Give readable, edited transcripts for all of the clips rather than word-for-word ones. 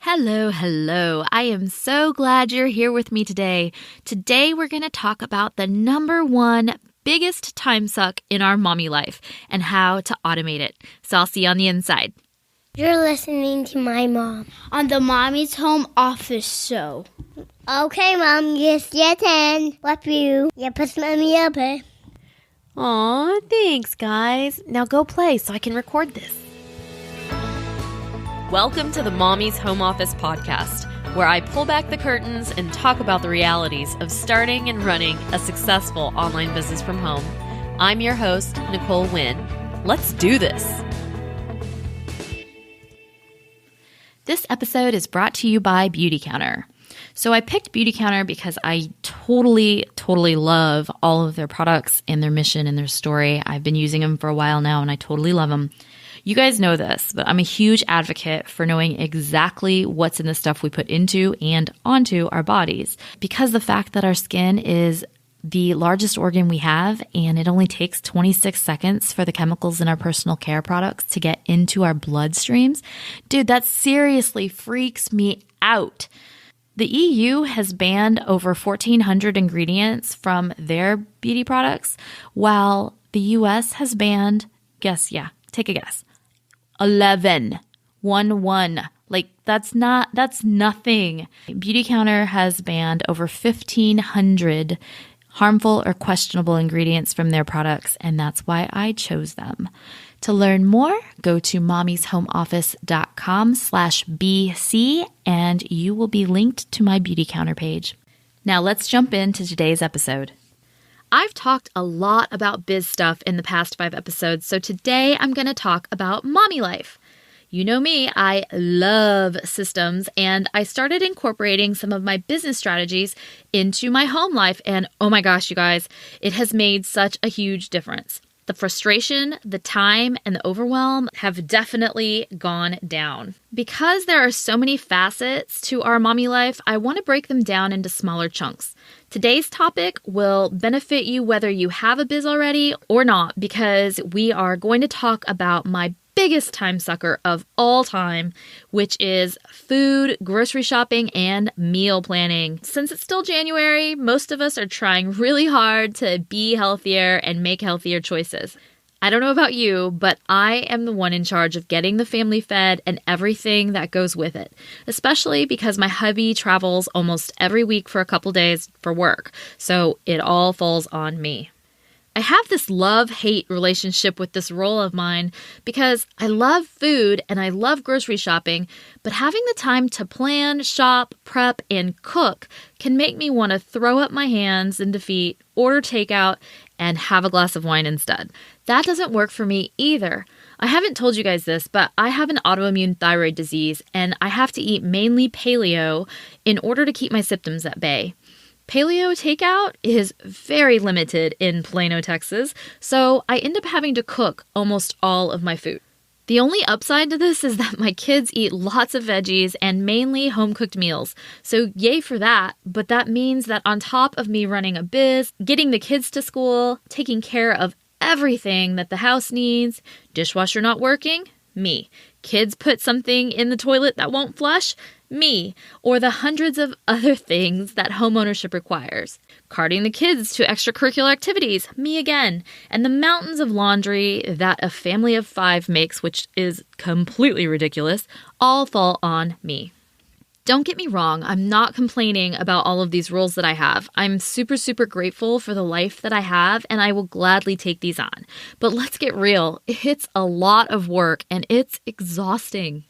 Hello, hello. I am so glad you're here with me today. Today, we're going to talk about the number one biggest time suck in our mommy life and how to automate it. So I'll see you on the inside. You're listening to my mom on the Mommy's Home Office show. Okay, Mom. Yes, you can. Love you. Yeah, push mommy up. Aw, thanks, guys. Now go play so I can record this. Welcome to the Mommy's Home Office podcast, where I pull back the curtains and talk about the realities of starting and running a successful online business from home. I'm your host, Nicole Wynn. Let's do this. This episode is brought to you by Beautycounter. So I picked Beautycounter because I totally love all of their products and their mission and their story. I've been using them for a while now and I totally love them. You guys know this, but I'm a huge advocate for knowing exactly what's in the stuff we put into and onto our bodies, because the fact that our skin is the largest organ we have and it only takes 26 seconds for the chemicals in our personal care products to get into our bloodstreams, dude, that seriously freaks me out. The EU has banned over 1,400 ingredients from their beauty products, while the US has banned, take a guess, 11. 1. Like, that's nothing. Beautycounter has banned over 1,500 harmful or questionable ingredients from their products, and that's why I chose them. To learn more, go to mommyshomeoffice.com/BC and you will be linked to my Beautycounter page. Now let's jump into today's episode. I've talked a lot about biz stuff in the past 5 episodes, so today I'm going to talk about mommy life. You know me, I love systems, and I started incorporating some of my business strategies into my home life, and oh my gosh, you guys, it has made such a huge difference. The frustration, the time, and the overwhelm have definitely gone down. Because there are so many facets to our mommy life, I want to break them down into smaller chunks. Today's topic will benefit you whether you have a biz already or not, because we are going to talk about my biggest time sucker of all time, which is food, grocery shopping, and meal planning. Since it's still January, most of us are trying really hard to be healthier and make healthier choices. I don't know about you, but I am the one in charge of getting the family fed and everything that goes with it, especially because my hubby travels almost every week for a couple days for work, so it all falls on me. I have this love-hate relationship with this role of mine because I love food and I love grocery shopping, but having the time to plan, shop, prep, and cook can make me want to throw up my hands in defeat, order takeout, and have a glass of wine instead. That doesn't work for me either. I haven't told you guys this, but I have an autoimmune thyroid disease and I have to eat mainly paleo in order to keep my symptoms at bay. Paleo takeout is very limited in Plano, Texas, so I end up having to cook almost all of my food. The only upside to this is that my kids eat lots of veggies and mainly home-cooked meals, so yay for that, but that means that on top of me running a biz, getting the kids to school, taking care of everything that the house needs, dishwasher not working, me. Kids put something in the toilet that won't flush, me, or the hundreds of other things that homeownership requires. Carting the kids to extracurricular activities, me again. And the mountains of laundry that a family of 5 makes, which is completely ridiculous, all fall on me. Don't get me wrong, I'm not complaining about all of these roles that I have. I'm super grateful for the life that I have, and I will gladly take these on. But let's get real, it's a lot of work, and it's exhausting.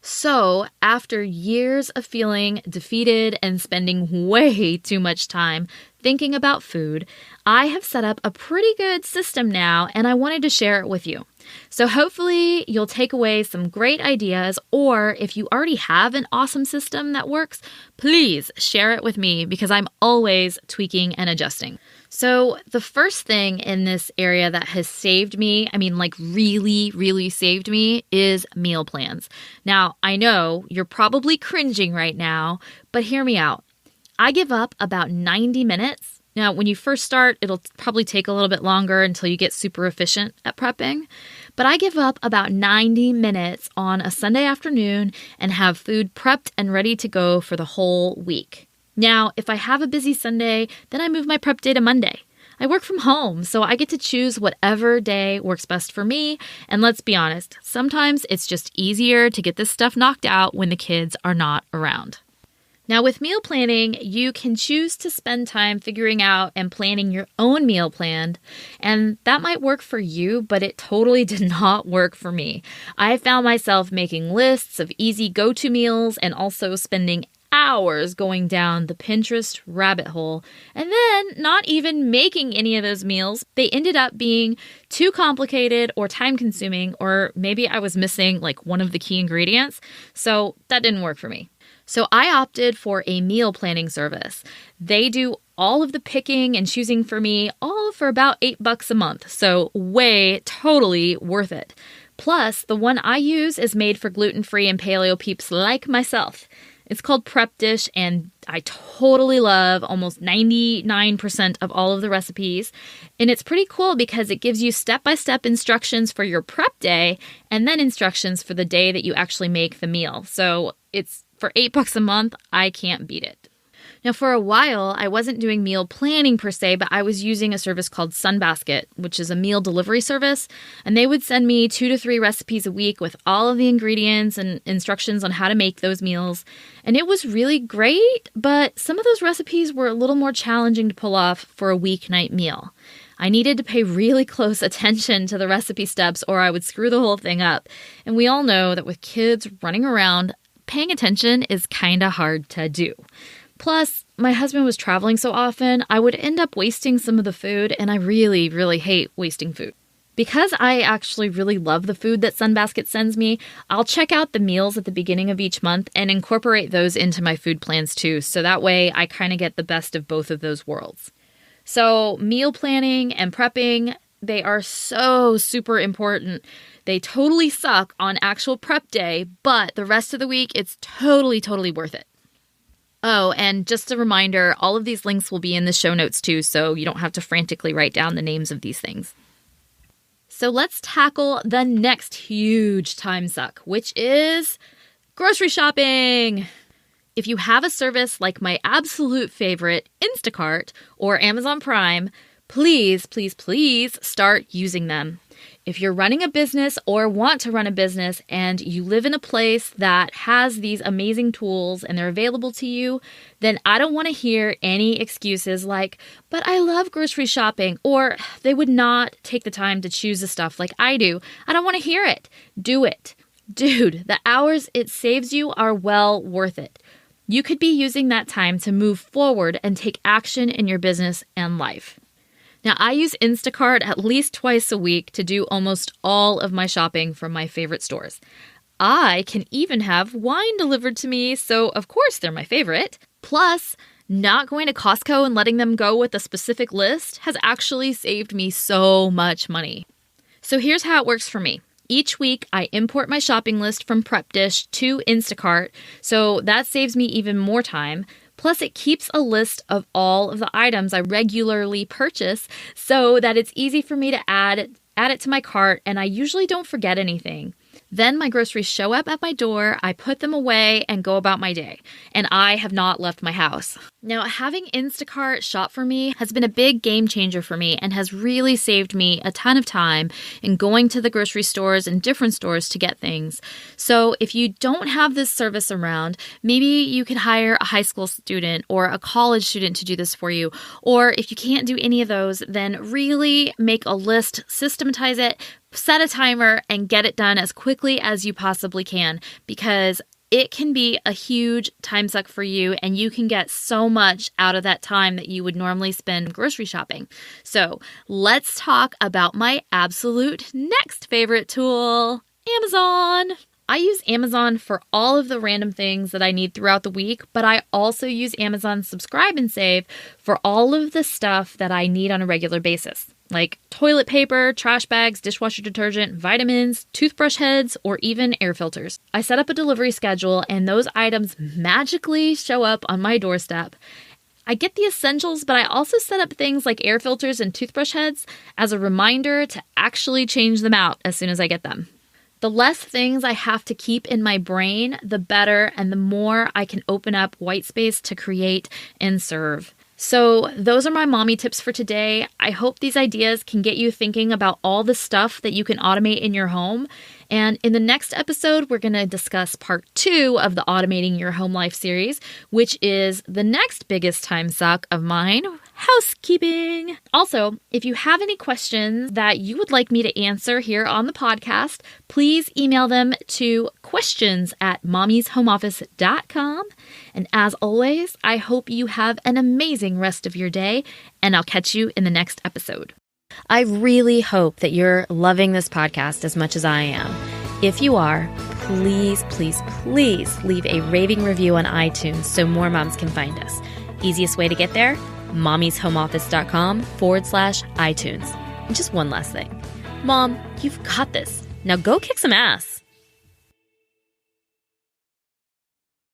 So, after years of feeling defeated and spending way too much time thinking about food, I have set up a pretty good system now, and I wanted to share it with you. So hopefully you'll take away some great ideas, or if you already have an awesome system that works, please share it with me because I'm always tweaking and adjusting. So the first thing in this area that has saved me, really saved me, is meal plans. Now, I know you're probably cringing right now, but hear me out. I give up about 90 minutes. Now, when you first start, it'll probably take a little bit longer until you get super efficient at prepping. but I give up about 90 minutes on a Sunday afternoon and have food prepped and ready to go for the whole week. Now, if I have a busy Sunday, then I move my prep day to Monday. I work from home, so I get to choose whatever day works best for me. And let's be honest, sometimes it's just easier to get this stuff knocked out when the kids are not around. Now, with meal planning, you can choose to spend time figuring out and planning your own meal plan. And that might work for you, but it totally did not work for me. I found myself making lists of easy go-to meals and also spending hours going down the Pinterest rabbit hole and then not even making any of those meals. They ended up being too complicated or time consuming, or maybe I was missing like one of the key ingredients. So that didn't work for me. So I opted for a meal planning service. They do all of the picking and choosing for me, all for about $8 a month. So totally worth it. Plus, the one I use is made for gluten-free and paleo peeps like myself. It's called Prep Dish, and I totally love almost 99% of all of the recipes. And it's pretty cool because it gives you step-by-step instructions for your prep day and then instructions for the day that you actually make the meal. So it's for $8 a month, I can't beat it. Now, for a while, I wasn't doing meal planning per se, but I was using a service called Sunbasket, which is a meal delivery service. And they would send me 2 to 3 recipes a week with all of the ingredients and instructions on how to make those meals. And it was really great, but some of those recipes were a little more challenging to pull off for a weeknight meal. I needed to pay really close attention to the recipe steps or I would screw the whole thing up. And we all know that with kids running around, paying attention is kind of hard to do. Plus, my husband was traveling so often, I would end up wasting some of the food, and I really, really hate wasting food. Because I actually really love the food that Sunbasket sends me, I'll check out the meals at the beginning of each month and incorporate those into my food plans too, so that way I kind of get the best of both of those worlds. So meal planning and prepping, they are so super important. They totally suck on actual prep day, but the rest of the week, it's totally worth it. Oh, and just a reminder, all of these links will be in the show notes too, so you don't have to frantically write down the names of these things. So let's tackle the next huge time suck, which is grocery shopping. If you have a service like my absolute favorite, Instacart or Amazon Prime, please start using them. If you're running a business or want to run a business and you live in a place that has these amazing tools and they're available to you, then I don't want to hear any excuses like, but I love grocery shopping, or they would not take the time to choose the stuff like I do. I don't want to hear it. Do it. Dude, the hours it saves you are well worth it. You could be using that time to move forward and take action in your business and life. Now, I use Instacart at least twice a week to do almost all of my shopping from my favorite stores. I can even have wine delivered to me, so of course they're my favorite. Plus, not going to Costco and letting them go with a specific list has actually saved me so much money. So here's how it works for me. Each week, I import my shopping list from Prep Dish to Instacart, so that saves me even more time. Plus, it keeps a list of all of the items I regularly purchase so that it's easy for me to add it to my cart, and I usually don't forget anything. Then my groceries show up at my door, I put them away, and go about my day. And I have not left my house. Now, having Instacart shop for me has been a big game changer for me and has really saved me a ton of time in going to the grocery stores and different stores to get things. So if you don't have this service around, maybe you can hire a high school student or a college student to do this for you. Or if you can't do any of those, then really make a list, systematize it, set a timer, and get it done as quickly as you possibly can, because it can be a huge time suck for you and you can get so much out of that time that you would normally spend grocery shopping. So let's talk about my absolute next favorite tool, Amazon. I use Amazon for all of the random things that I need throughout the week, but I also use Amazon Subscribe and Save for all of the stuff that I need on a regular basis, like toilet paper, trash bags, dishwasher detergent, vitamins, toothbrush heads, or even air filters. I set up a delivery schedule and those items magically show up on my doorstep. I get the essentials, but I also set up things like air filters and toothbrush heads as a reminder to actually change them out as soon as I get them. The less things I have to keep in my brain, the better, and the more I can open up white space to create and serve. So those are my mommy tips for today. I hope these ideas can get you thinking about all the stuff that you can automate in your home. And in the next episode, we're going to discuss part 2 of the Automating Your Home Life series, which is the next biggest time suck of mine, housekeeping. Also, if you have any questions that you would like me to answer here on the podcast, please email them to questions@mommyshomeoffice.com. And as always, I hope you have an amazing rest of your day, and I'll catch you in the next episode. I really hope that you're loving this podcast as much as I am. If you are, please, please, please leave a raving review on iTunes so more moms can find us. Easiest way to get there? mommyshomeoffice.com/iTunes. And just one last thing. Mom, you've got this. Now go kick some ass.